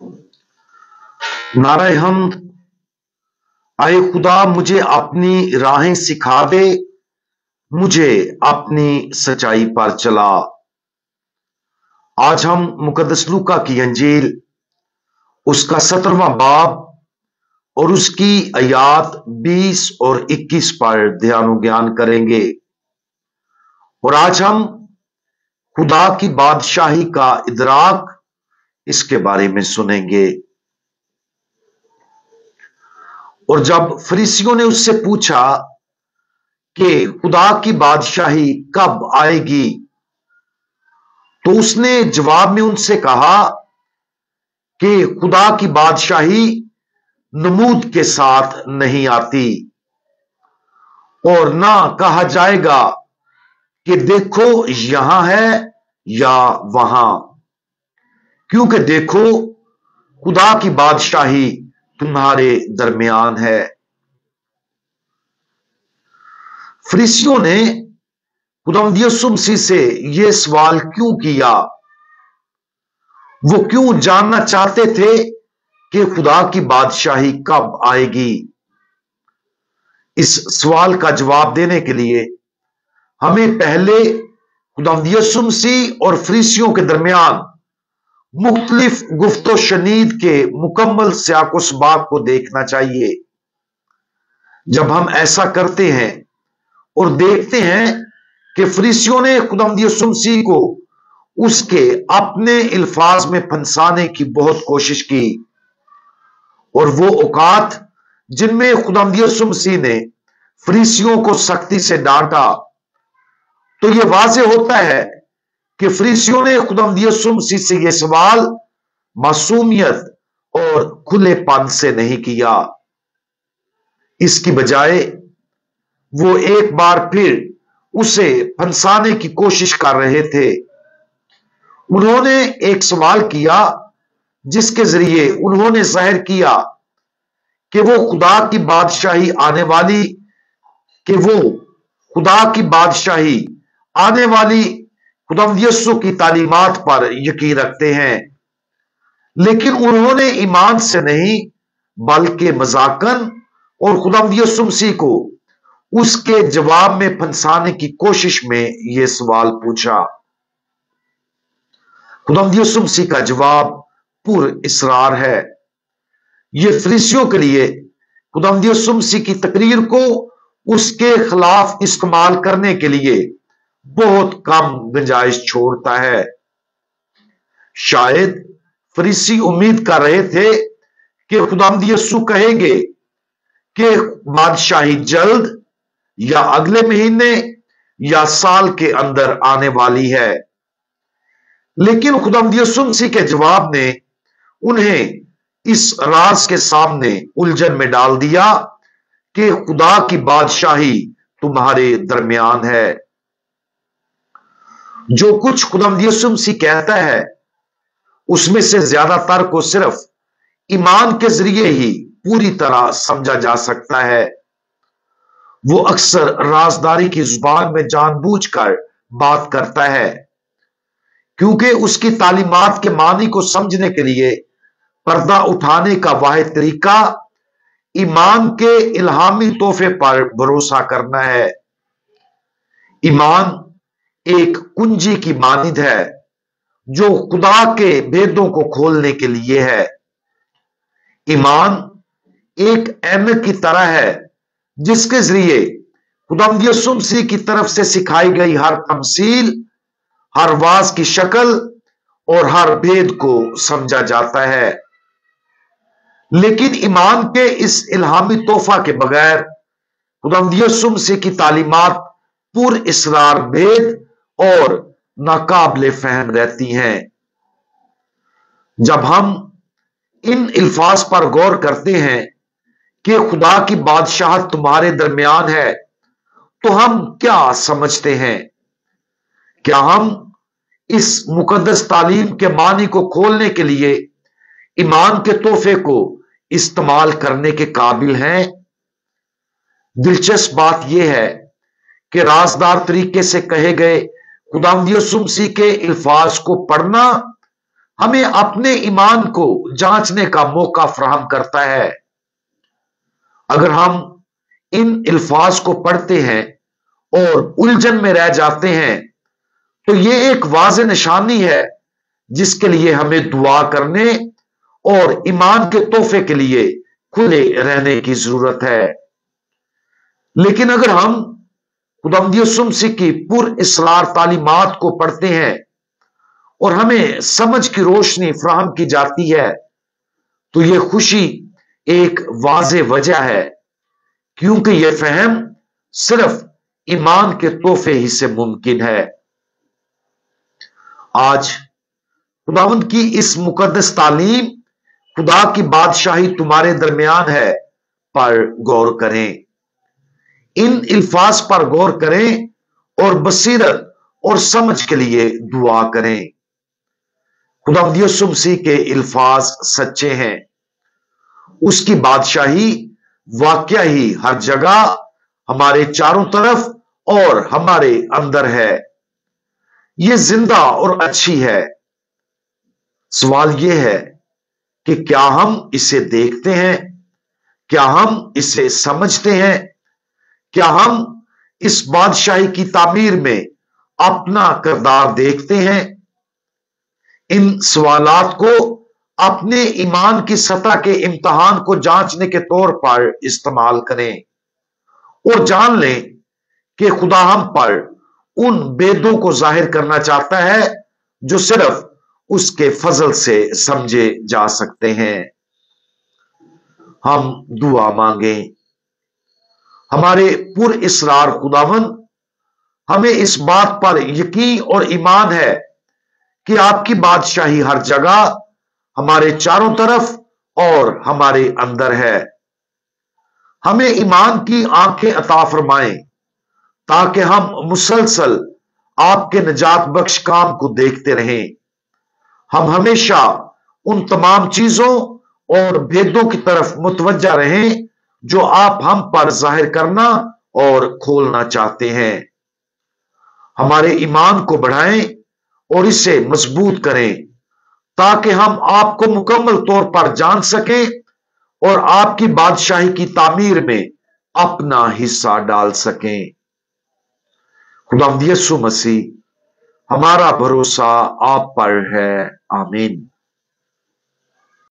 नारे हमद। आए खुदा मुझे अपनी राहें सिखा दे, मुझे अपनी सच्चाई पर चला। आज हम मुकद्दस लूका की अंजील उसका 17वां बाब और उसकी आयात 20 और 21 पर ध्यान ज्ञान करेंगे। और आज हम खुदा की बादशाही का इदराक इसके बारे में सुनेंगे। और जब फरीसियों ने उससे पूछा कि खुदा की बादशाही कब आएगी, तो उसने जवाब में उनसे कहा कि खुदा की बादशाही नमूद के साथ नहीं आती, और ना कहा जाएगा कि देखो यहां है या वहां, क्योंकि देखो खुदा की बादशाही तुम्हारे दरमियान है। फरीसियों ने खुदावंद यीशु मसीह से यह सवाल क्यों किया? वो क्यों जानना चाहते थे कि खुदा की बादशाही कब आएगी? इस सवाल का जवाब देने के लिए हमें पहले खुदावंद यीशु मसीह और फरीसियों के दरमियान मुख्तलिफ गुफ्तो शनीद के मुकम्मल सियाको सबाक को देखना चाहिए। जब हम ऐसा करते हैं और देखते हैं कि फरीसियों ने खुदावंद यीशु मसीह को उसके अपने अल्फाज में फंसाने की बहुत कोशिश की, और वो औकात जिनमें खुदावंद यीशु मसीह ने फरीसियों को सख्ती से डांटा, तो यह वाज़ेह होता है कि फरीसियों ने खुदावंद यीशु मसीह से यह सवाल मासूमियत और खुलेपन से नहीं किया। इसकी बजाय वो एक बार फिर उसे फंसाने की कोशिश कर रहे थे। उन्होंने एक सवाल किया जिसके जरिए उन्होंने जाहिर किया कि वो खुदा की बादशाही आने वाली खुदावंद यीशु की तालीमात पर यकीन रखते हैं, लेकिन उन्होंने ईमान से नहीं बल्कि मजाकन और खुदावंद यीशु मसीह को उसके जवाब में फंसाने की कोशिश में यह सवाल पूछा। खुदावंद यीशु मसीह का जवाब पुर इसरार है। यह फरीसियों के लिए खुदावंद यीशु मसीह की तकरीर को उसके खिलाफ इस्तेमाल करने के लिए बहुत कम गुंजाइश छोड़ता है। शायद फरीसी उम्मीद कर रहे थे कि खुदावंद यीशु कहेंगे कि बादशाही जल्द या अगले महीने या साल के अंदर आने वाली है, लेकिन खुदावंद यीशु मसीह के जवाब ने उन्हें इस राज के सामने उलझन में डाल दिया कि खुदा की बादशाही तुम्हारे दरमियान है। जो कुछ खुदावंद यीशु मसीह कहता है उसमें से ज्यादातर को सिर्फ ईमान के जरिए ही पूरी तरह समझा जा सकता है। वो अक्सर राजदारी की जुबान में जानबूझकर बात करता है, क्योंकि उसकी तालीमात के मानी को समझने के लिए पर्दा उठाने का वाहिद तरीका ईमान के इल्हामी तोहफे पर भरोसा करना है। ईमान एक कुंजी की मानिद है जो खुदा के भेदों को खोलने के लिए है। ईमान एक ऐनक की तरह है जिसके जरिए खुदावंद यीशु मसीह की तरफ से सिखाई गई हर तमसील, हर वाज की शक्ल और हर भेद को समझा जाता है। लेकिन ईमान के इस इल्हामी तोहफा के बगैर खुदावंद यीशु मसीह की तालीमात पुर इसरार भेद और नाकाबिले फहम रहती हैं। जब हम इन अल्फाज पर गौर करते हैं कि खुदा की बादशाहत तुम्हारे दरमियान है, तो हम क्या समझते हैं? क्या हम इस मुकद्दस तालीम के मानी को खोलने के लिए ईमान के तोहफे को इस्तेमाल करने के काबिल हैं? दिलचस्प बात यह है कि राजदार तरीके से कहे गए खुदावंद यीशु मसीह के अल्फाज को पढ़ना हमें अपने ईमान को जांचने का मौका फराहम करता है। अगर हम इन अल्फाज को पढ़ते हैं और उलझन में रह जाते हैं तो यह एक वाज़ेह निशानी है जिसके लिए हमें दुआ करने और ईमान के तोहफे के लिए खुले रहने की जरूरत है। लेकिन अगर हम खुदावंद यीशु मसीह की पुरअसरार तालीमात को पढ़ते हैं और हमें समझ की रोशनी फराहम की जाती है तो यह खुशी एक वाज़ेह वजह है, क्योंकि यह फहम सिर्फ ईमान के तोहफे ही से मुमकिन है। आज खुदावंद की इस मुकद्दस तालीम खुदा की बादशाही तुम्हारे दरमियान है पर गौर करें। इन अल्फाज पर गौर करें और बसीरत और समझ के लिए दुआ करें। खुदावंद यीशु मसीह के अल्फाज सच्चे हैं। उसकी बादशाही वाकया ही हर जगह हमारे चारों तरफ और हमारे अंदर है। यह जिंदा और अच्छी है। सवाल यह है कि क्या हम इसे देखते हैं? क्या हम इसे समझते हैं? क्या हम इस बादशाही की तामीर में अपना किरदार देखते हैं? इन सवालात को अपने ईमान की सतह के इम्तिहान को जांचने के तौर पर इस्तेमाल करें और जान लें कि खुदा हम पर उन बेदों को जाहिर करना चाहता है जो सिर्फ उसके फजल से समझे जा सकते हैं। हम दुआ मांगे। हमारे पुरअसरार खुदावंद, हमें इस बात पर यकीन और ईमान है कि आपकी बादशाही हर जगह हमारे चारों तरफ और हमारे अंदर है। हमें ईमान की आंखें अता फरमाएं ताकि हम मुसलसल आपके निजात बख्श काम को देखते रहें। हम हमेशा उन तमाम चीजों और भेदों की तरफ मुतवज्जा रहें जो आप हम पर जाहिर करना और खोलना चाहते हैं। हमारे ईमान को बढ़ाएं और इसे मजबूत करें ताकि हम आपको मुकम्मल तौर पर जान सकें और आपकी बादशाही की तामीर में अपना हिस्सा डाल सकें। खुदावंद यीशु मसीह, हमारा भरोसा आप पर है। आमीन।